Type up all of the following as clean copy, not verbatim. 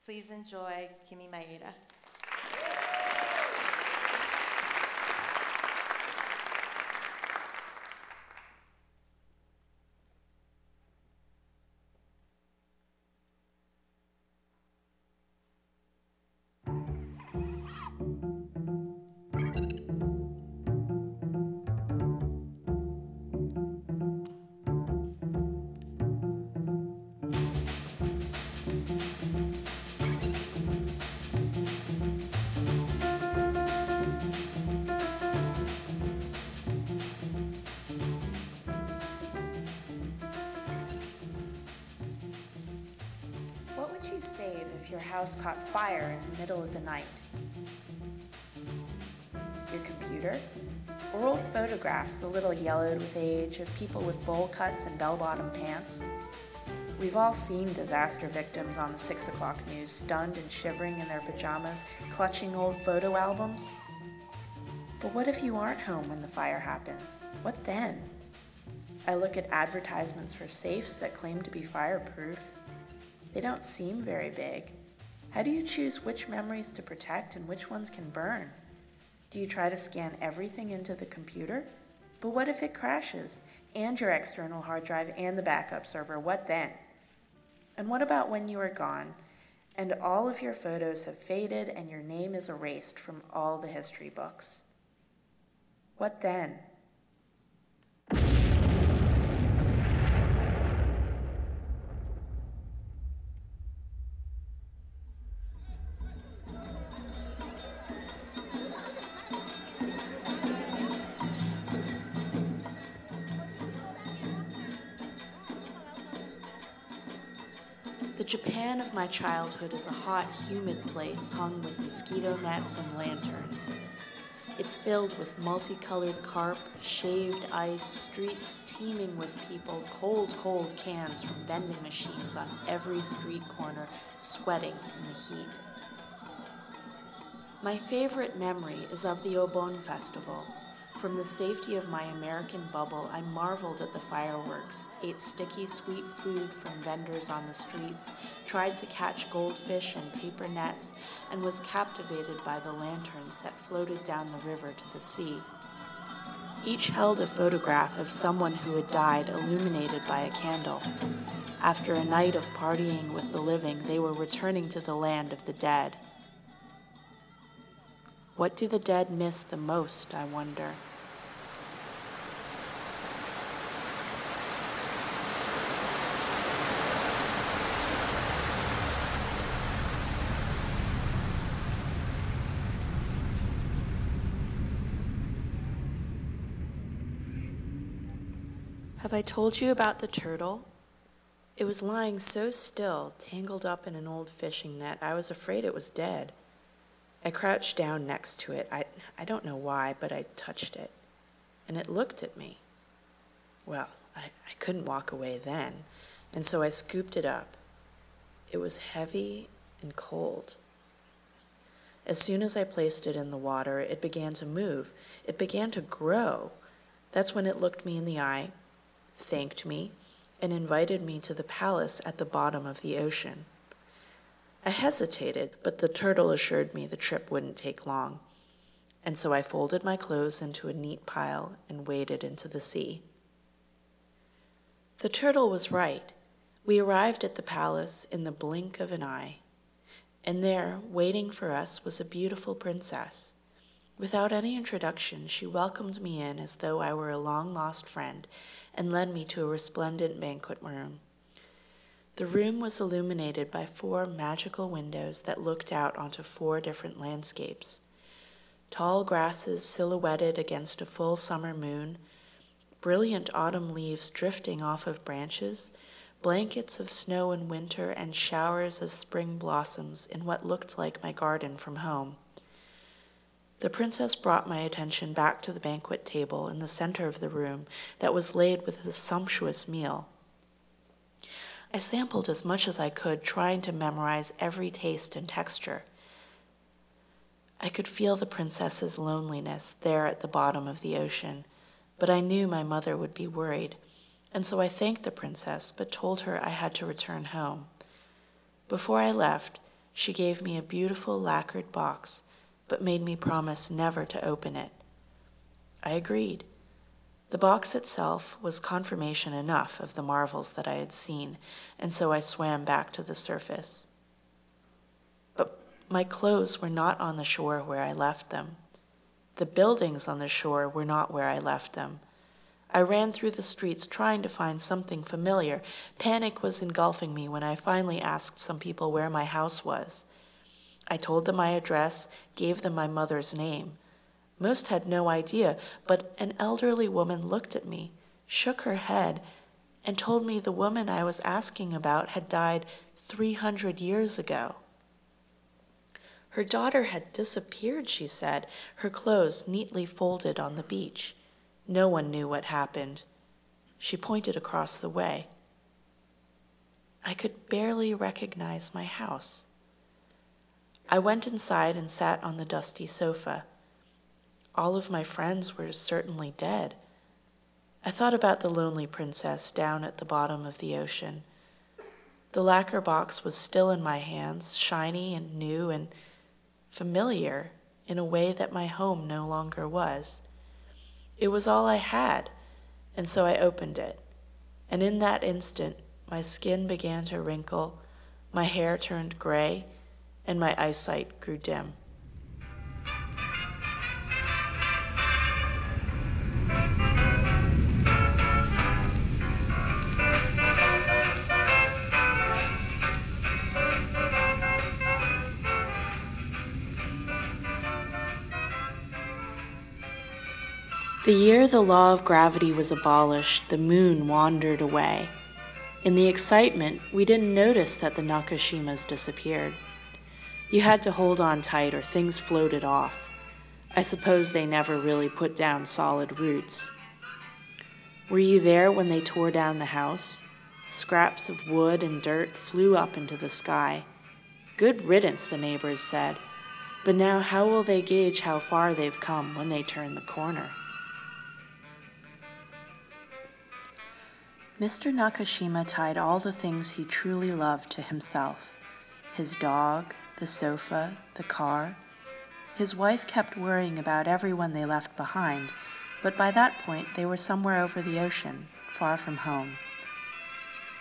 Please enjoy Kimi Maeda. What would you save if your house caught fire in the middle of the night? Your computer? Or old photographs a little yellowed with age of people with bowl cuts and bell-bottom pants? We've all seen disaster victims on the 6 o'clock news, stunned and shivering in their pajamas, clutching old photo albums. But what if you aren't home when the fire happens? What then? I look at advertisements for safes that claim to be fireproof. They don't seem very big. How do you choose which memories to protect and which ones can burn? Do you try to scan everything into the computer? But what if it crashes? And your external hard drive and the backup server, what then? And what about when you are gone and all of your photos have faded and your name is erased from all the history books? What then? The Japan of my childhood is a hot, humid place hung with mosquito nets and lanterns. It's filled with multicolored carp, shaved ice, streets teeming with people, cold cans from vending machines on every street corner, sweating in the heat. My favorite memory is of the Obon Festival. From the safety of my American bubble, I marveled at the fireworks, ate sticky, sweet food from vendors on the streets, tried to catch goldfish and paper nets, and was captivated by the lanterns that floated down the river to the sea. Each held a photograph of someone who had died illuminated by a candle. After a night of partying with the living, they were returning to the land of the dead. What do the dead miss the most, I wonder? Have I told you about the turtle? It was lying so still, tangled up in an old fishing net, I was afraid it was dead. I crouched down next to it. I don't know why, but I touched it, and it looked at me. Well, I couldn't walk away then, and so I scooped it up. It was heavy and cold. As soon as I placed it in the water, it began to move. It began to grow. That's when it looked me in the eye, thanked me, and invited me to the palace at the bottom of the ocean. I hesitated, but the turtle assured me the trip wouldn't take long, and so I folded my clothes into a neat pile and waded into the sea. The turtle was right. We arrived at the palace in the blink of an eye, and there, waiting for us, was a beautiful princess. Without any introduction, she welcomed me in as though I were a long-lost friend and led me to a resplendent banquet room. The room was illuminated by 4 magical windows that looked out onto 4 different landscapes. Tall grasses silhouetted against a full summer moon, brilliant autumn leaves drifting off of branches, blankets of snow in winter, and showers of spring blossoms in what looked like my garden from home. The princess brought my attention back to the banquet table in the center of the room that was laid with a sumptuous meal. I sampled as much as I could, trying to memorize every taste and texture. I could feel the princess's loneliness there at the bottom of the ocean, but I knew my mother would be worried, and so I thanked the princess, but told her I had to return home. Before I left, She gave me a beautiful lacquered box, but made me promise never to open it. I agreed. The box itself was confirmation enough of the marvels that I had seen, and so I swam back to the surface. But my clothes were not on the shore where I left them. The buildings on the shore were not where I left them. I ran through the streets trying to find something familiar. Panic was engulfing me when I finally asked some people where my house was. I told them my address, gave them my mother's name. Most had no idea, but an elderly woman looked at me, shook her head, and told me the woman I was asking about had died 300 years ago. Her daughter had disappeared, she said, her clothes neatly folded on the beach. No one knew what happened. She pointed across the way. I could barely recognize my house. I went inside and sat on the dusty sofa. All of my friends were certainly dead. I thought about the lonely princess down at the bottom of the ocean. The lacquer box was still in my hands, shiny and new and familiar in a way that my home no longer was. It was all I had, and so I opened it. And in that instant, my skin began to wrinkle, my hair turned gray, and my eyesight grew dim. The year the law of gravity was abolished, the moon wandered away. In the excitement, we didn't notice that the Nakashimas disappeared. You had to hold on tight or things floated off. I suppose they never really put down solid roots. Were you there when they tore down the house? Scraps of wood and dirt flew up into the sky. Good riddance, the neighbors said. But now how will they gauge how far they've come when they turn the corner? Mr. Nakashima tied all the things he truly loved to himself. His dog, the sofa, the car. His wife kept worrying about everyone they left behind, but by that point they were somewhere over the ocean, far from home.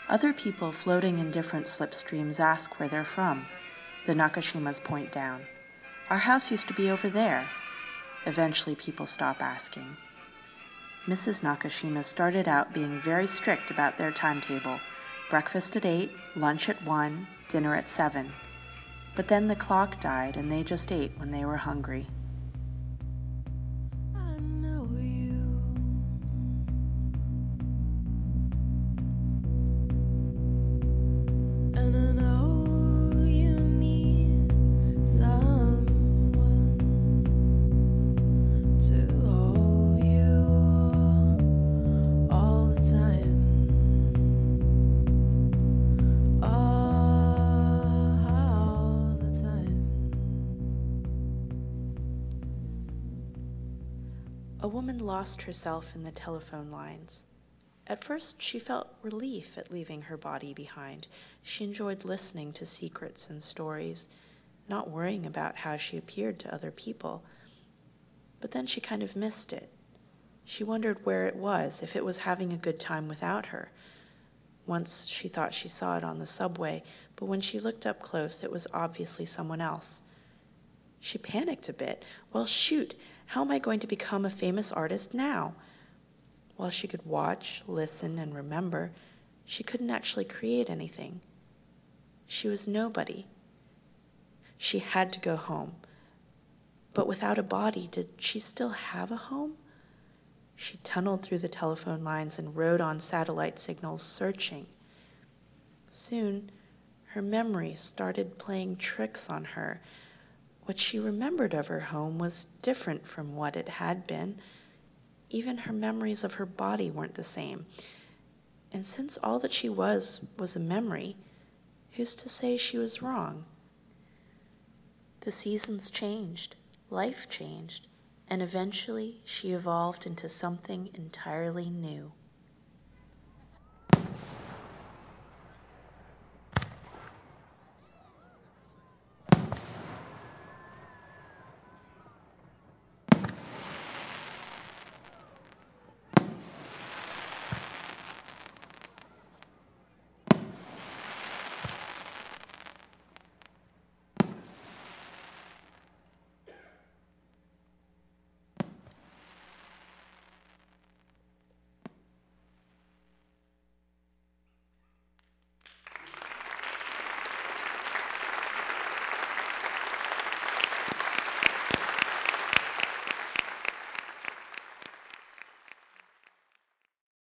Other people floating in different slipstreams ask where they're from. The Nakashimas point down. Our house used to be over there. Eventually people stop asking. Mrs. Nakashima started out being very strict about their timetable. Breakfast at 8, lunch at 1, dinner at 7. But then the clock died and they just ate when they were hungry. I know you. And I know you need someone to hold you all the time. All the time. A woman lost herself in the telephone lines. At first, she felt relief at leaving her body behind. She enjoyed listening to secrets and stories, not worrying about how she appeared to other people. But then she kind of missed it. She wondered where it was, if it was having a good time without her. Once she thought she saw it on the subway, but when she looked up close, it was obviously someone else. She panicked a bit. Well, shoot, how am I going to become a famous artist now? While she could watch, listen, and remember, she couldn't actually create anything. She was nobody. She had to go home. But without a body, did she still have a home? She tunneled through the telephone lines and rode on satellite signals, searching. Soon, her memories started playing tricks on her. What she remembered of her home was different from what it had been. Even her memories of her body weren't the same. And since all that she was a memory, who's to say she was wrong? The seasons changed, life changed, and eventually she evolved into something entirely new.